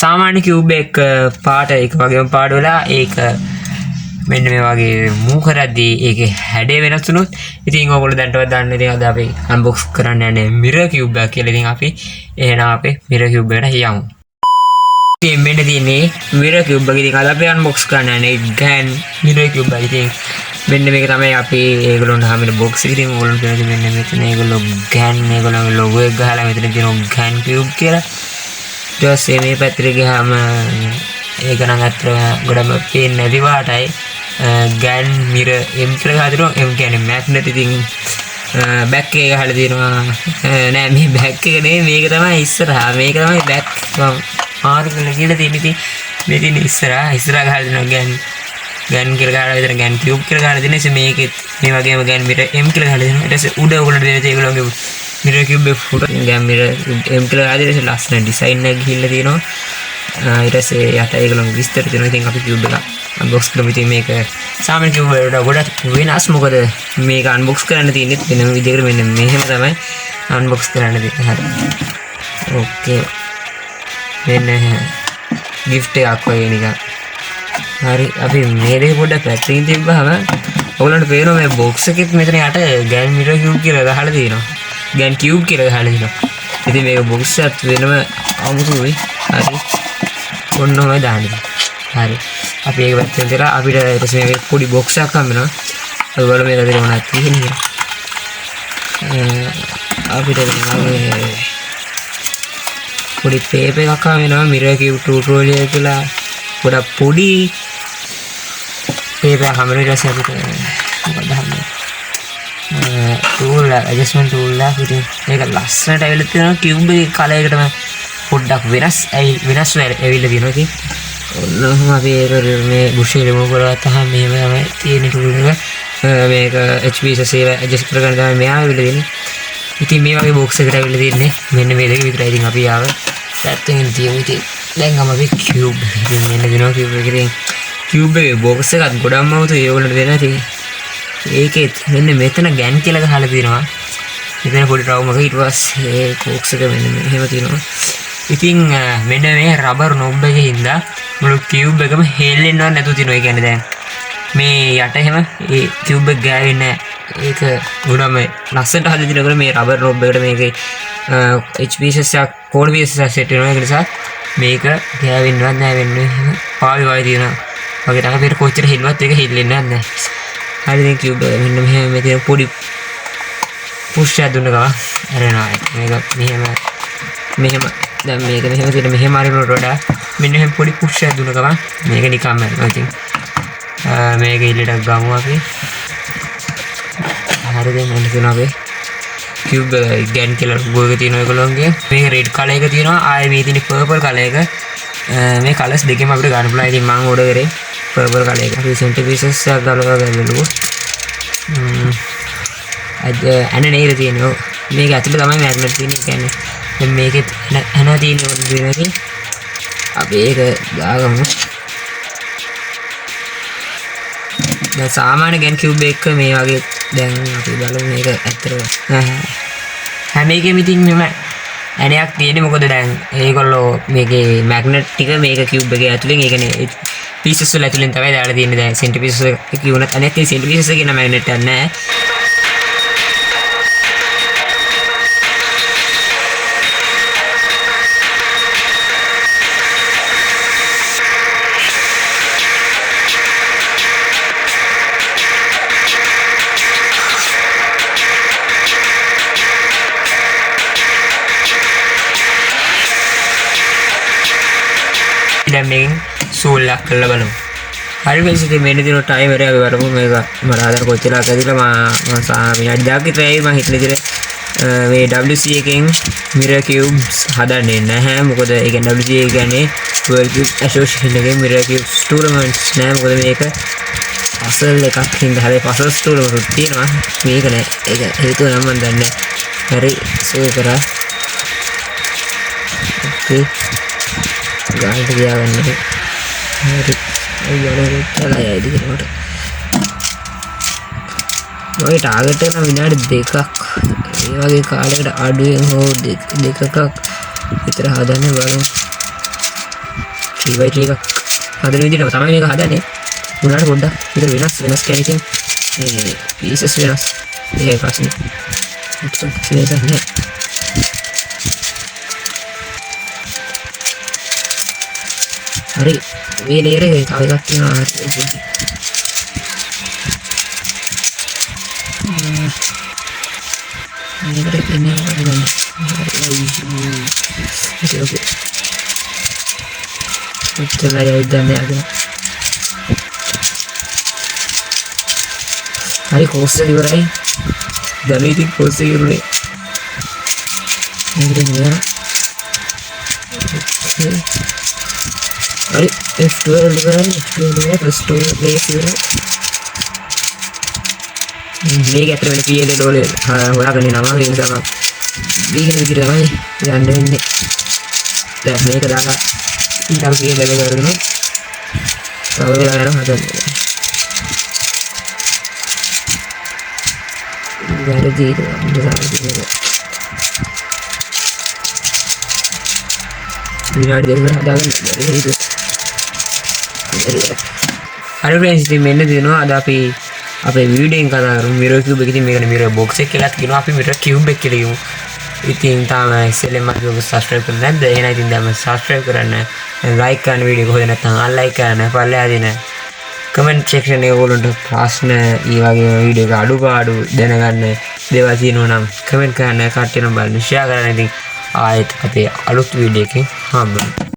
සාමාන්‍ය කියුබ් එක පාට එක වගේම පාට වෙලා ඒක මෙන්න මේ වගේ මූව් කරද්දී ඒකේ හැඩය වෙනස් වුණොත් ඉතින් ඔයගොල්ලෝ දැන්ටවත් දන්න ඉතින් අද අපි අන්බොක්ස් කරන්න යන්නේ මිරර් කියුබ් එක කියලා. ඉතින් අපි එහෙනම් අපේ මිරර් කියුබ් එකට යමු. ඉතින් මෙන්න තියෙන්නේ මිරර් කියුබ් එක. ඉතින් අද අපි අන්බොක්ස් කරන්න යන්නේ GAN මිරර් කියුබ් එක. ඉතින් මෙන්න මේක තමයි අපි ඒගොල්ලොන්ට හැමෙන බොක්ස් එක. ඉතින් ඕගොල්ලෝ කියන්නේ මෙන්න මෙතන ඒගොල්ලෝ GAN ඒගොල්ලෝ ලොගෝ එක ගහලා මෙතන තියෙනවා GAN කියුබ් කියලා. ඊට පස්සේ මේ පැත්තට ගියාම ඒක නම් අත්‍තර ගොඩම පේන්නේ නැති වාටයි GAN mirror M කියලා ගහලා තියෙනවා. M කියන්නේ magnet. ඉතින් බෑක් එක ගහලා තියෙනවා. නෑ මේ බෑක් එක නෙවෙයි මේක තමයි ඉස්සරහා. මේක තමයි බෑක් මාරු කරලා කියලා තියෙන්නේ. ඉතින් මේ තියෙන ඉස්සරහා ගහලා තියෙනවා GAN කියලා ගහලා විතර GAN cube කියලා ගහලා තියෙනවා. ඉතින් මේකෙත් මේ වගේම GAN mirror M කියලා ගහලා තියෙනවා. ඊට පස්සේ උඩ ඔයගොල්ලෝ දෙන ඒගොල්ලෝගේ mirror cube එක ෆොටෝ GAN mirror M කියලා ගහලා තියෙනවා. ලස්සන ඩිසයින් එකක් ගිහිල්ලා තියෙනවා. ඊට පස්සේ යට ඒගොල්ලෝ විස්තර දෙනවා. ඉතින් අපි cube එක unbox කරමු. ඉතින් මේක සාමාන්‍ය cube වලට ගොඩක් වෙනස්. මොකද මේක unbox කරන්න තියෙන්නේ වෙනම විදිහකට මෙන්න මෙහෙම තමයි unbox කරන්න තියෙන්නේ. හරි. ඕකේ. මෙන්න gift එකක් වගේ නිකන්. හරි. අපි මේ දෙක පොඩ්ඩක් පැත්තකින් තිබ්බහම ඔයගොල්ලන්ට පේනවා මේ box එකෙත් මෙතන යට GAN mirror cube කියලා ගහලා තියෙනවා. GAN cube කියලා ගහලා තියෙනවා. ඉතින් මේක box එකත් වෙනම අමුතුයි. හරි. ඔන්න ඔය දාන්නේ. හරි. අපි ඒක පැත්තෙන් දාලා අපිට ඊට පස්සේ මේක පොඩි බොක්ස් එකක් හම්බ වෙනවා. ඔයගොල්ලෝ මේක දෙන්න මොනවද තියෙන්නේ? අපිට මේ පොඩි පේපර් එකක් හම්බ වෙනවා. mirror cube tutorial කියලා ගොඩක් පොඩි පේපර් එකක් හම්බ වෙනවා. ඊට පස්සේ අපිට මොකක්ද හම්බ tool adjustment tool එක. ඉතින් මේක ලස්සනට ඇවිල්ලා තියෙනවා. cube එකේ කලර් එකටම පොඩ්ඩක් වෙනස් ඇවිල්ලා තියෙනවා. ඉතින් ඔන්න අපි ඒක මේ බුෂ් එක රිමූව් කරගත්තාම මෙහෙම තමයි තියෙන ටූල් එක. මේක HP සේව ඇඩ්ජස්ට් කරගන්න තමයි මෙයා ඇවිල්ලා තියෙන්නේ. ඉතින් මේ වගේ බොක්ස් එකකට ඇවිල්ලා තියෙන්නේ මෙන්න මේ දෙක විතරයි. ඉතින් අපි ආව පැත්තකින් තියමු. ඉතින් දැන් අපි cube ඉතින් මෙන්න දෙනවා cube එක. ඉතින් cube එකේ බොක්ස් එකත් ගොඩක්ම අවුතුයි ඒගොල්ලන්ට දෙන්න. ඉතින් ඒකෙත් මෙන්න මෙතන GAN කියලා ගහලා තියෙනවා. මෙතන පොඩි රවුම් එක. ඊට පස්සේ බොක්ස් එක මෙන්න මෙහෙම තියෙනවා. ඉතින් මෙන්න මේ රබර් නොබ් එකේ හින්දා මුළු cube එකම හෙල්ලෙන්නවත් නැතුව තියෙනවා. ඒ කියන්නේ දැන් මේ යට එහෙම ඒ cube එක ගෑවෙන්නේ නැහැ. ඒක ගොඩම ලස්සනට හදලා තියෙනකොට මේ රබර් නොබ් එකට මේකේ HP එකක් කෝඩ් එකක් සෙට් වෙනවා. ඒක නිසා මේක ගෑවෙන්නවත් නැහැ. වෙන්නේ එහෙම පාවි වයි තියෙනවා. වගේ තමයි අපිට කොච්චර හෙල්ලුවත් ඒක හෙල්ලෙන්නේ නැහැ. හරි. දැන් cube එක මෙන්න මෙහෙම මේකේ පොඩි පුෂ් එකක් දුන්න ගමන් ඇරෙනවා. මේක මෙහෙම දැන් මේක මෙහෙම තියෙන මෙහෙම අරිනකොට වඩා මෙන්න මෙහෙම පොඩි පුෂ් එකක් දුන්න ගමන් මේක නිකම්ම යනවා. ඉතින් මේක ඉල්ලට ගමු අපි. හරිද? මෙන්න තියෙනවා අපි cube GAN කියලා ලොගෝ එක තියෙනවා ඒගොල්ලෝගේ. මේක red color එක තියෙනවා. ආයේ මේ තියෙන purple color එක. මේ colors දෙකෙන් අපිට ගන්න පුළුවන්. ඉතින් මම order කරේ purple color එක. අපි centerpieces එකක් ගලවා ගන්නලු. අද නේද තියෙනවා. මේක ඇතුලේ තමයි magnet තියෙන්නේ. කියන්නේ දැන් මේකෙත් ඇන තියෙන ඕනේ. අපි ඒක දාගමු. දැන් සාමාන්‍ය GAN cube එක මේ වගේ දැන් අපි බලමු මේක ඇත්තට හැම එකෙම ඉතින් මෙම ඇණයක් තියෙන්නේ. මොකද දැන් ඒගොල්ලෝ මේකේ magnet ටික මේක cube එකේ ඇතුලෙන් ඒ කියන්නේ pieces වල ඇතුලෙන් තමයි දාලා තියෙන්නේ. දැන් center pieces එක කියුණත් අනෙක් center pieces එකේ නම magnet එකක් නැහැ. දැන් මේකෙන් සූල් එකක් කරලා බලමු. හරි guys, ඉතින් මෙන්න දින ටයිමර් එක අපි බලමු. මේක මට හදන්න කොච්චර ඇතිලා මම විනාඩි 10ක් විතර ඇයි මම හිතන විදිහට මේ WC එකෙන් mirror cubes හදන්නේ නැහැ. මොකද ඒ කියන්නේ WC එක කියන්නේ World Cube Association එකේ mirror cubes tournaments නෑ. මොකද මේක puzzle එකක් හින්දා හැබැයි puzzle tournament තියෙනවා. මේක නෑ. ඒක හේතුව නම් මම දන්නේ නැහැ. හරි සෝල් කරා. ඕකේ. ගානට ගියාගන්න. හරි. අයියෝ කියලා යයිද කියලා මට. ඔය ටාගට් එක නම් විනාඩි 2ක්. ඒ වගේ කාලයකට අඩුවෙන් හෝ දෙකක් විතර හදන්න බලමු. ඩිවයිඩර් එකක් හදන විදිහටම තමයි මේක හදන්නේ. උනාට පොඩ්ඩක් විතර වෙනස් කියන්නේ ඉතින් මේ පීසස් වෙනස්. ඒකයි ප්‍රශ්නේ. ඒක නෑ. හරි මේ ලේයර් එකේ තව එකක් තියෙනවා. මේකට එන්නේ නැහැ. ඕකේ. උච්චලයි ඉදන්නේ අද. හරි කෝස් එක ඉවරයි. දැන් ඉතින් කෝස් එක ඉවරනේ. මේකට නෑ. හරි F12 ඉවරයි. F12 +2 බේස් ඉවරයි. මේක ඇත්තට වෙන PL ඩෝලේ හොයාගන්නේ නම ඒ නිසා මම දීගෙන විදිහට තමයි යන්න වෙන්නේ. දැන් මේක දාලා ඉතින් PL එක කරගෙන තව වෙලා යනවා හදන්න. වැරදි විනාඩි දෙකකට හදාගන්න බැරි. හරි ෆ්‍රෙන්ඩ්ස් ඉතින් මෙන්න දෙනවා අද අපි අපේ වීඩියෝ එකෙන් කතා කරමු මිරර් කියුබ් එක. ඉතින් මේකට මිරර් බොක්ස් එක කියලාත් කියනවා. අපි මිරර් කියුබ් එක කියලා කියමු. ඉතින් තාම SL.MR එක සබ්ස්ක්‍රයිබ් කරලා නැද්ද? එහෙනම් ඉතින් දැන් සබ්ස්ක්‍රයිබ් කරන්න. ලයික් කරන්න වීඩියෝ එක හොද නැත්නම් අන්ලයික් කරන්න. පල්ලෙහා දින කමෙන්ට් සෙක්ෂන් එකේ ඔයගොල්ලන්ට ප්‍රශ්න ඊ වගේ වීඩියෝ එක අඩුපාඩු දැනගන්න දේවල් තියෙනවා නම් කමෙන්ට් කරන්න. කට්ටියනම් බලන්න ෂෙයා කරන්න. ඉතින් ආයෙත් අපේ අලුත් වීඩියෝ එකකින් හම්බෙමු.